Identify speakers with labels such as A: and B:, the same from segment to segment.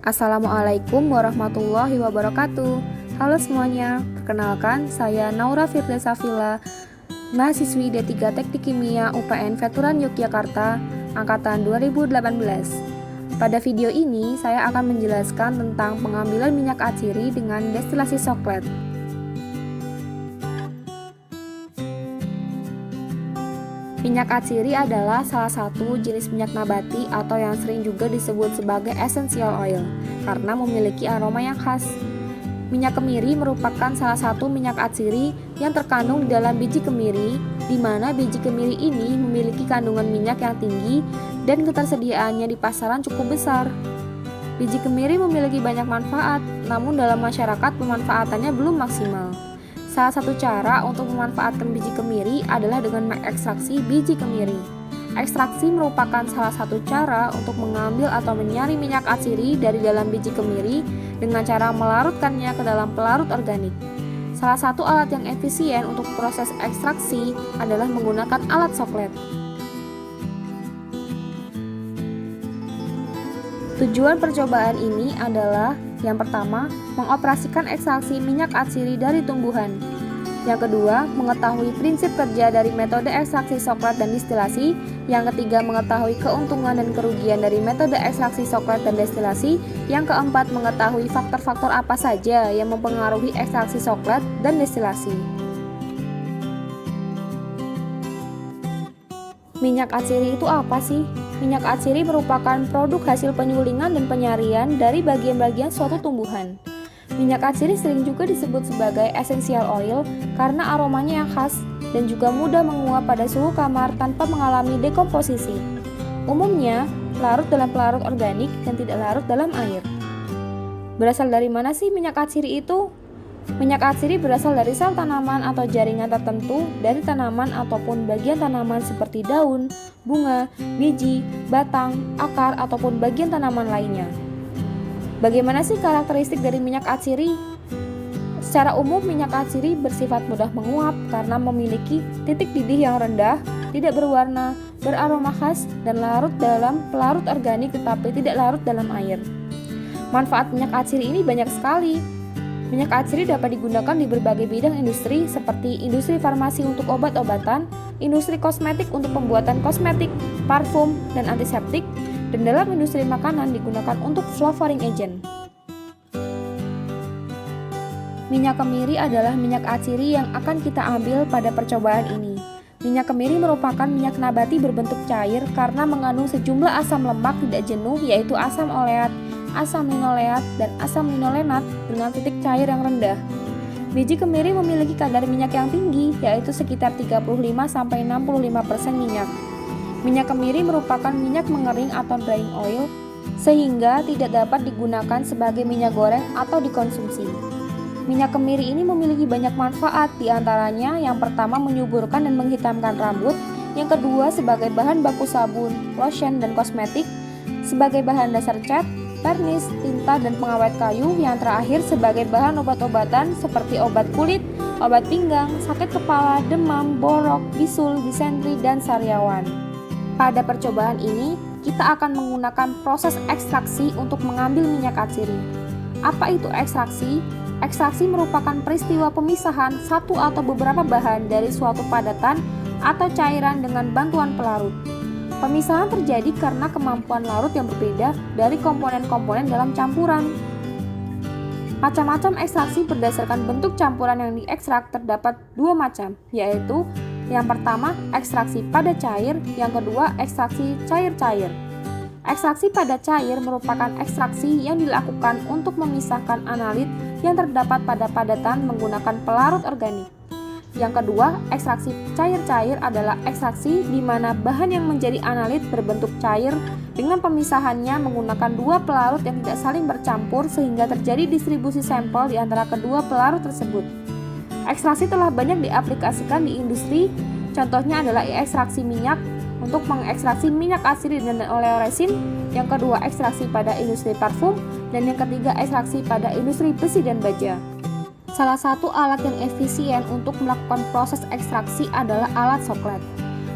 A: Assalamualaikum warahmatullahi wabarakatuh. Halo semuanya, perkenalkan saya Naura Firdausa Safila, mahasiswi D3 Teknik Kimia UPN Veteran Yogyakarta, angkatan 2018. Pada video ini, saya akan menjelaskan tentang pengambilan minyak atsiri dengan destilasi soklet. Minyak atsiri adalah salah satu jenis minyak nabati atau yang sering juga disebut sebagai essential oil karena memiliki aroma yang khas. Minyak kemiri merupakan salah satu minyak atsiri yang terkandung di dalam biji kemiri, di mana biji kemiri ini memiliki kandungan minyak yang tinggi dan ketersediaannya di pasaran cukup besar. Biji kemiri memiliki banyak manfaat, namun dalam masyarakat pemanfaatannya belum maksimal. Salah satu cara untuk memanfaatkan biji kemiri adalah dengan mengekstraksi biji kemiri. Ekstraksi merupakan salah satu cara untuk mengambil atau menyaring minyak atsiri dari dalam biji kemiri dengan cara melarutkannya ke dalam pelarut organik. Salah satu alat yang efisien untuk proses ekstraksi adalah menggunakan alat soklet. Tujuan percobaan ini adalah yang pertama, mengoperasikan ekstraksi minyak atsiri dari tumbuhan. Yang kedua, mengetahui prinsip kerja dari metode ekstraksi soklet dan destilasi. Yang ketiga, mengetahui keuntungan dan kerugian dari metode ekstraksi soklet dan destilasi. Yang keempat, mengetahui faktor-faktor apa saja yang mempengaruhi ekstraksi soklet dan destilasi. Minyak atsiri itu apa sih? Minyak atsiri merupakan produk hasil penyulingan dan penyarian dari bagian-bagian suatu tumbuhan. Minyak atsiri sering juga disebut sebagai essential oil karena aromanya yang khas dan juga mudah menguap pada suhu kamar tanpa mengalami dekomposisi. Umumnya, larut dalam pelarut organik dan tidak larut dalam air. Berasal dari mana sih minyak atsiri itu? Minyak atsiri berasal dari sel tanaman atau jaringan tertentu dari tanaman ataupun bagian tanaman seperti daun, bunga, biji, batang, akar, ataupun bagian tanaman lainnya. Bagaimana sih karakteristik dari minyak atsiri? Secara umum, minyak atsiri bersifat mudah menguap karena memiliki titik didih yang rendah, tidak berwarna, beraroma khas, dan larut dalam pelarut organik tetapi tidak larut dalam air. Manfaat minyak atsiri ini banyak sekali. Minyak atsiri dapat digunakan di berbagai bidang industri seperti industri farmasi untuk obat-obatan, industri kosmetik untuk pembuatan kosmetik, parfum, dan antiseptik, dan dalam industri makanan digunakan untuk flavoring agent. Minyak kemiri adalah minyak atsiri yang akan kita ambil pada percobaan ini. Minyak kemiri merupakan minyak nabati berbentuk cair karena mengandung sejumlah asam lemak tidak jenuh yaitu asam oleat, asam linoleat, dan asam linolenat dengan titik cair yang rendah. Biji kemiri memiliki kadar minyak yang tinggi, yaitu sekitar 35-65% minyak. Minyak kemiri merupakan minyak mengering atau drying oil, sehingga tidak dapat digunakan sebagai minyak goreng atau dikonsumsi. Minyak kemiri ini memiliki banyak manfaat, diantaranya yang pertama menyuburkan dan menghitamkan rambut, yang kedua sebagai bahan baku sabun, lotion, dan kosmetik, sebagai bahan dasar cat, vernis, tinta, dan pengawet kayu, yang terakhir sebagai bahan obat-obatan seperti obat kulit, obat pinggang, sakit kepala, demam, borok, bisul, disentri, dan sariawan. Pada percobaan ini, kita akan menggunakan proses ekstraksi untuk mengambil minyak atsiri. Apa itu ekstraksi? Ekstraksi merupakan peristiwa pemisahan satu atau beberapa bahan dari suatu padatan atau cairan dengan bantuan pelarut. Pemisahan terjadi karena kemampuan larut yang berbeda dari komponen-komponen dalam campuran. Macam-macam ekstraksi berdasarkan bentuk campuran yang diekstrak terdapat dua macam, yaitu yang pertama ekstraksi pada cair, yang kedua ekstraksi cair-cair. Ekstraksi pada cair merupakan ekstraksi yang dilakukan untuk memisahkan analit yang terdapat pada padatan menggunakan pelarut organik. Yang kedua, ekstraksi cair-cair adalah ekstraksi di mana bahan yang menjadi analit berbentuk cair dengan pemisahannya menggunakan dua pelarut yang tidak saling bercampur sehingga terjadi distribusi sampel di antara kedua pelarut tersebut. Ekstraksi telah banyak diaplikasikan di industri, contohnya adalah ekstraksi minyak untuk mengekstraksi minyak atsiri dan oleoresin, yang kedua ekstraksi pada industri parfum, dan yang ketiga ekstraksi pada industri besi dan baja. Salah satu alat yang efisien untuk melakukan proses ekstraksi adalah alat soklet.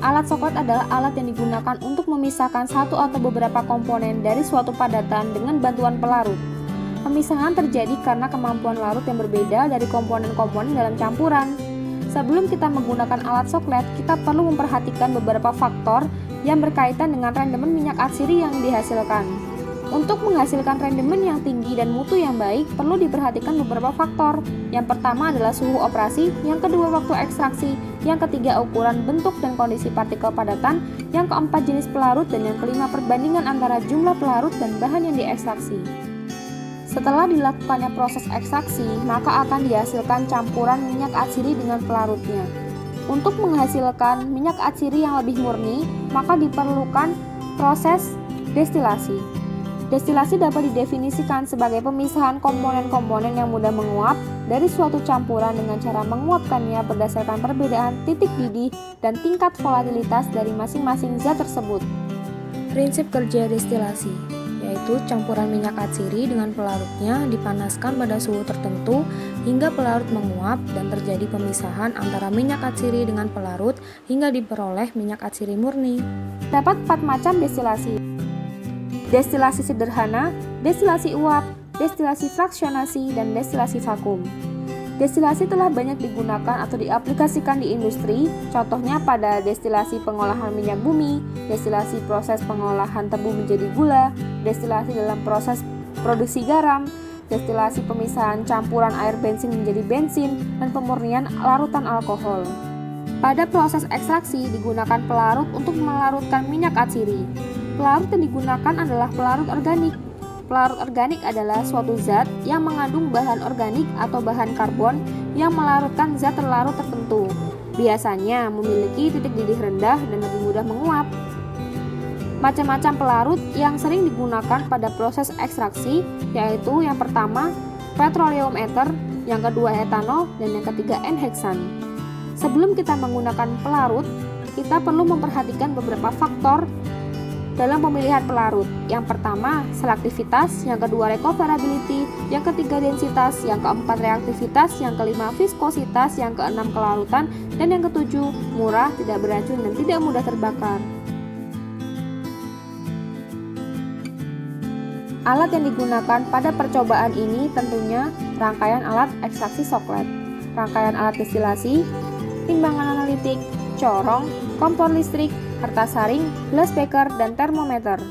A: Alat soklet adalah alat yang digunakan untuk memisahkan satu atau beberapa komponen dari suatu padatan dengan bantuan pelarut. Pemisahan terjadi karena kemampuan larut yang berbeda dari komponen-komponen dalam campuran. Sebelum kita menggunakan alat soklet, kita perlu memperhatikan beberapa faktor yang berkaitan dengan rendemen minyak atsiri yang dihasilkan. Untuk menghasilkan rendemen yang tinggi dan mutu yang baik, perlu diperhatikan beberapa faktor. Yang pertama adalah suhu operasi, yang kedua waktu ekstraksi, yang ketiga ukuran, bentuk, dan kondisi partikel padatan, yang keempat jenis pelarut, dan yang kelima perbandingan antara jumlah pelarut dan bahan yang diekstraksi. Setelah dilakukannya proses ekstraksi, maka akan dihasilkan campuran minyak atsiri dengan pelarutnya. Untuk menghasilkan minyak atsiri yang lebih murni, maka diperlukan proses destilasi. Destilasi dapat didefinisikan sebagai pemisahan komponen-komponen yang mudah menguap dari suatu campuran dengan cara menguapkannya berdasarkan perbedaan titik didih dan tingkat volatilitas dari masing-masing zat tersebut. Prinsip kerja destilasi yaitu campuran minyak atsiri dengan pelarutnya dipanaskan pada suhu tertentu hingga pelarut menguap dan terjadi pemisahan antara minyak atsiri dengan pelarut hingga diperoleh minyak atsiri murni. Terdapat 4 macam destilasi. Destilasi sederhana, destilasi uap, destilasi fraksionasi, dan destilasi vakum. Destilasi telah banyak digunakan atau diaplikasikan di industri, contohnya pada destilasi pengolahan minyak bumi, destilasi proses pengolahan tebu menjadi gula, destilasi dalam proses produksi garam, destilasi pemisahan campuran air bensin menjadi bensin, dan pemurnian larutan alkohol. Pada proses ekstraksi digunakan pelarut untuk melarutkan minyak atsiri. Pelarut yang digunakan adalah pelarut organik. Pelarut organik adalah suatu zat yang mengandung bahan organik atau bahan karbon yang melarutkan zat terlarut tertentu. Biasanya memiliki titik didih rendah dan lebih mudah menguap. Macam-macam pelarut yang sering digunakan pada proses ekstraksi yaitu yang pertama petroleum ether, yang kedua etanol, dan yang ketiga N-heksan. Sebelum kita menggunakan pelarut, kita perlu memperhatikan beberapa faktor dalam pemilihan pelarut. Yang pertama, selektivitas, yang kedua recoverability, yang ketiga densitas, yang keempat reaktivitas, yang kelima viskositas, yang keenam kelarutan, dan yang ketujuh murah, tidak beracun, dan tidak mudah terbakar. Alat yang digunakan pada percobaan ini tentunya rangkaian alat ekstraksi soklet, rangkaian alat destilasi, timbangan analitik, corong, kompor listrik, kertas saring, gelas beker, dan termometer.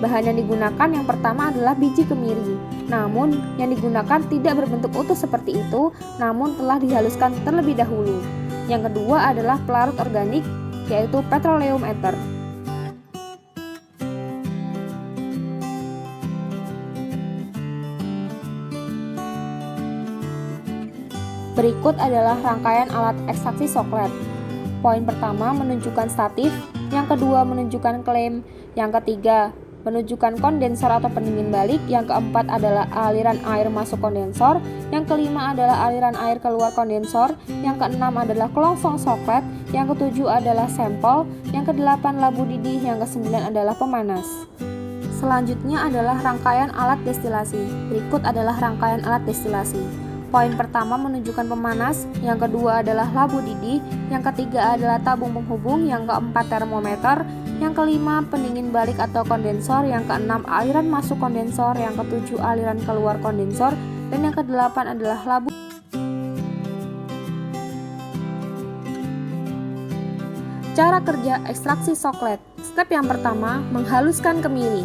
A: Bahan yang digunakan yang pertama adalah biji kemiri. Namun, yang digunakan tidak berbentuk utuh seperti itu, namun telah dihaluskan terlebih dahulu. Yang kedua adalah pelarut organik, yaitu petroleum ether. Berikut adalah rangkaian alat ekstraksi soklet. Poin pertama menunjukkan statif, yang kedua menunjukkan klem, yang ketiga menunjukkan kondensor atau pendingin balik, yang keempat adalah aliran air masuk kondensor, yang kelima adalah aliran air keluar kondensor, yang keenam adalah kelongsong soklet, yang ketujuh adalah sampel, yang kedelapan labu didih, yang kesembilan adalah pemanas. Selanjutnya adalah rangkaian alat destilasi. Berikut adalah rangkaian alat destilasi. Poin pertama menunjukkan pemanas, yang kedua adalah labu didih, yang ketiga adalah tabung penghubung, yang keempat termometer, yang kelima pendingin balik atau kondensor, yang keenam aliran masuk kondensor, yang ketujuh aliran keluar kondensor, dan yang kedelapan adalah labu. Cara kerja ekstraksi soklet. Step yang pertama, menghaluskan kemiri.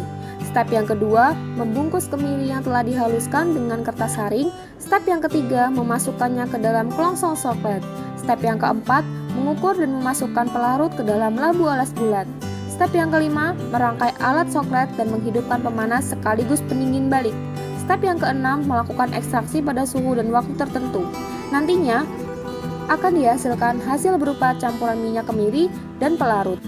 A: Step yang kedua, membungkus kemiri yang telah dihaluskan dengan kertas saring. Step yang ketiga, memasukkannya ke dalam kelongsong soklet. Step yang keempat, mengukur dan memasukkan pelarut ke dalam labu alas bulat. Step yang kelima, merangkai alat soklet dan menghidupkan pemanas sekaligus pendingin balik. Step yang keenam, melakukan ekstraksi pada suhu dan waktu tertentu. Nantinya, akan dihasilkan hasil berupa campuran minyak kemiri dan pelarut.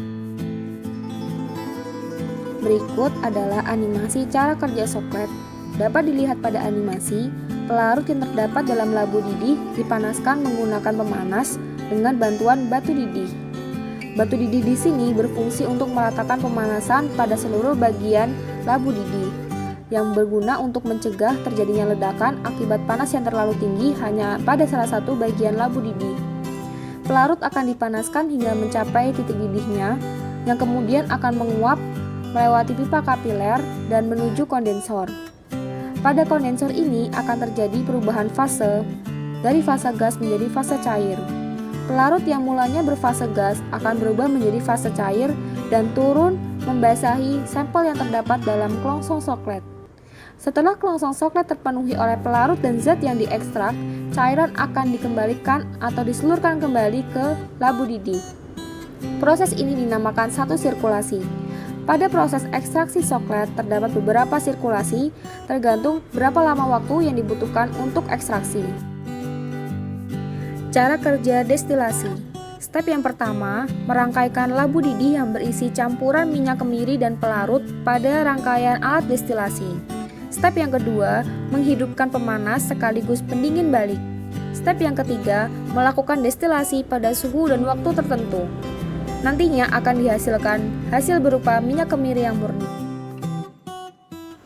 A: Berikut adalah animasi cara kerja soklet. Dapat dilihat pada animasi, pelarut yang terdapat dalam labu didih dipanaskan menggunakan pemanas dengan bantuan batu didih. Batu didih di sini berfungsi untuk meratakan pemanasan pada seluruh bagian labu didih, yang berguna untuk mencegah terjadinya ledakan akibat panas yang terlalu tinggi hanya pada salah satu bagian labu didih. pelarut akan dipanaskan hingga mencapai titik didihnya, yang kemudian akan menguap melewati pipa kapiler dan menuju kondensor. Pada kondensor ini akan terjadi perubahan fase dari fase gas menjadi fase cair. Pelarut yang mulanya berfase gas akan berubah menjadi fase cair dan turun membasahi sampel yang terdapat dalam kelongsong soklet. Setelah kelongsong soklet terpenuhi oleh pelarut dan zat yang diekstrak, cairan akan dikembalikan atau diselurkan kembali ke labu didih. Proses ini dinamakan satu sirkulasi. Pada proses ekstraksi soklet terdapat beberapa sirkulasi, tergantung berapa lama waktu yang dibutuhkan untuk ekstraksi. Cara kerja destilasi. Step yang pertama, merangkaikan labu didih yang berisi campuran minyak kemiri dan pelarut pada rangkaian alat destilasi. Step yang kedua, menghidupkan pemanas sekaligus pendingin balik. Step yang ketiga, melakukan destilasi pada suhu dan waktu tertentu. Nantinya akan dihasilkan hasil berupa minyak kemiri yang murni.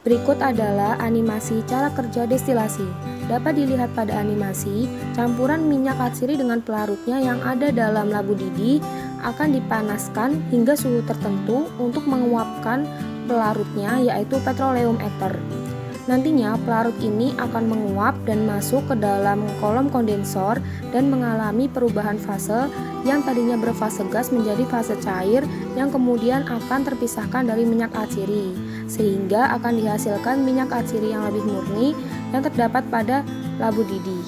A: Berikut adalah animasi cara kerja destilasi. Dapat dilihat pada animasi, campuran minyak atsiri dengan pelarutnya yang ada dalam labu didih akan dipanaskan hingga suhu tertentu untuk menguapkan pelarutnya, yaitu petroleum ether. Nantinya pelarut ini akan menguap dan masuk ke dalam kolom kondensor dan mengalami perubahan fase yang tadinya berfase gas menjadi fase cair yang kemudian akan terpisahkan dari minyak atsiri, sehingga akan dihasilkan minyak atsiri yang lebih murni yang terdapat pada labu didih.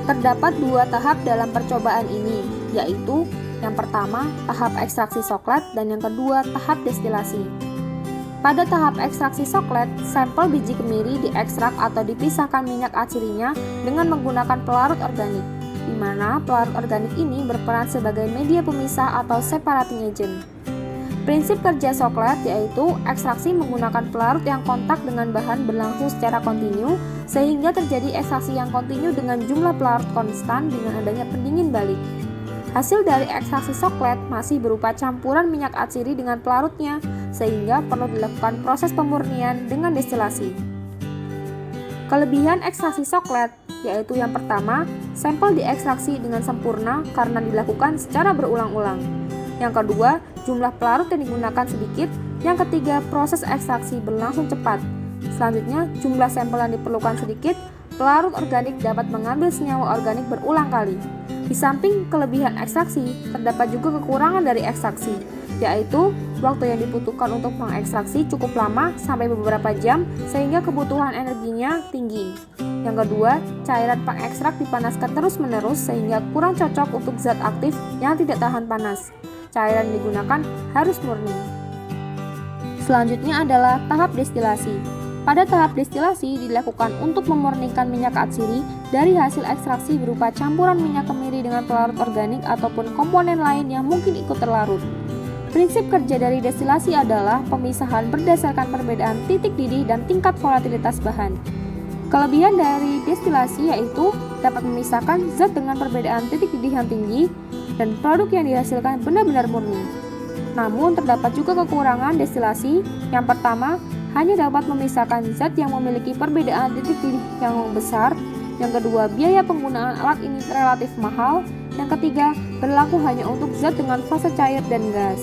A: Terdapat dua tahap dalam percobaan ini, yaitu yang pertama tahap ekstraksi soklet dan yang kedua tahap destilasi. Pada tahap ekstraksi soklet, sampel biji kemiri diekstrak atau dipisahkan minyak atsirinya dengan menggunakan pelarut organik, di mana pelarut organik ini berperan sebagai media pemisah atau separating agent. Prinsip kerja soklet yaitu ekstraksi menggunakan pelarut yang kontak dengan bahan berlangsung secara kontinu, sehingga terjadi ekstraksi yang kontinu dengan jumlah pelarut konstan dengan adanya pendingin balik. Hasil dari ekstraksi soklet masih berupa campuran minyak atsiri dengan pelarutnya, sehingga perlu dilakukan proses pemurnian dengan destilasi. Kelebihan ekstraksi soklet yaitu yang pertama, sampel diekstraksi dengan sempurna karena dilakukan secara berulang-ulang. Yang kedua, jumlah pelarut yang digunakan sedikit. Yang ketiga, proses ekstraksi berlangsung cepat. Selanjutnya, jumlah sampel yang diperlukan sedikit. Pelarut organik dapat mengambil senyawa organik berulang kali. Di samping kelebihan ekstraksi, terdapat juga kekurangan dari ekstraksi, yaitu waktu yang dibutuhkan untuk mengekstraksi cukup lama sampai beberapa jam sehingga kebutuhan energinya tinggi. Yang kedua, cairan pengekstrak dipanaskan terus-menerus sehingga kurang cocok untuk zat aktif yang tidak tahan panas. Cairan yang digunakan harus murni. Selanjutnya adalah tahap destilasi. Pada tahap destilasi dilakukan untuk memurnikan minyak atsiri dari hasil ekstraksi berupa campuran minyak kemiri dengan pelarut organik ataupun komponen lain yang mungkin ikut terlarut. Prinsip kerja dari destilasi adalah pemisahan berdasarkan perbedaan titik didih dan tingkat volatilitas bahan. Kelebihan dari destilasi yaitu dapat memisahkan zat dengan perbedaan titik didih yang tinggi dan produk yang dihasilkan benar-benar murni. Namun terdapat juga kekurangan destilasi. Yang pertama, hanya dapat memisahkan zat yang memiliki perbedaan titik didih yang besar. Yang kedua, biaya penggunaan alat ini relatif mahal. Yang ketiga, berlaku hanya untuk zat dengan fase cair dan gas.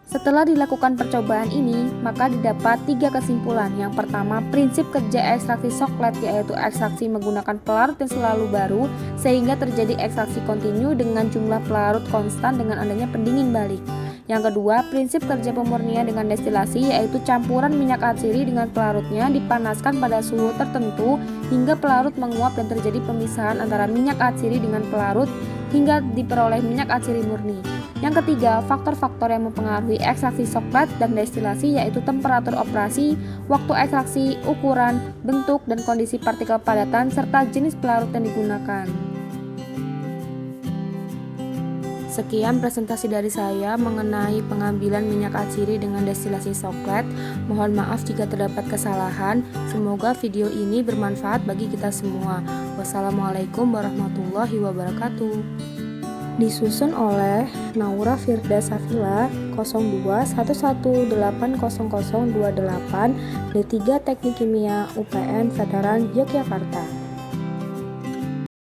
A: Setelah dilakukan percobaan ini, maka didapat 3 kesimpulan. Yang pertama, prinsip kerja ekstraksi soklet yaitu ekstraksi menggunakan pelarut yang selalu baru, sehingga terjadi ekstraksi kontinu dengan jumlah pelarut konstan dengan adanya pendingin balik. Yang kedua, prinsip kerja pemurnian dengan destilasi yaitu campuran minyak atsiri dengan pelarutnya dipanaskan pada suhu tertentu hingga pelarut menguap dan terjadi pemisahan antara minyak atsiri dengan pelarut hingga diperoleh minyak atsiri murni. Yang ketiga, faktor-faktor yang mempengaruhi ekstraksi soklet dan destilasi yaitu temperatur operasi, waktu ekstraksi, ukuran, bentuk, dan kondisi partikel padatan serta jenis pelarut yang digunakan. Sekian presentasi dari saya mengenai pengambilan minyak atsiri dengan destilasi soklet. Mohon maaf jika terdapat kesalahan. Semoga video ini bermanfaat bagi kita semua. Wassalamualaikum warahmatullahi wabarakatuh. Disusun oleh Naura Firda Safila, D3 Teknik Kimia UPN Veteran Yogyakarta.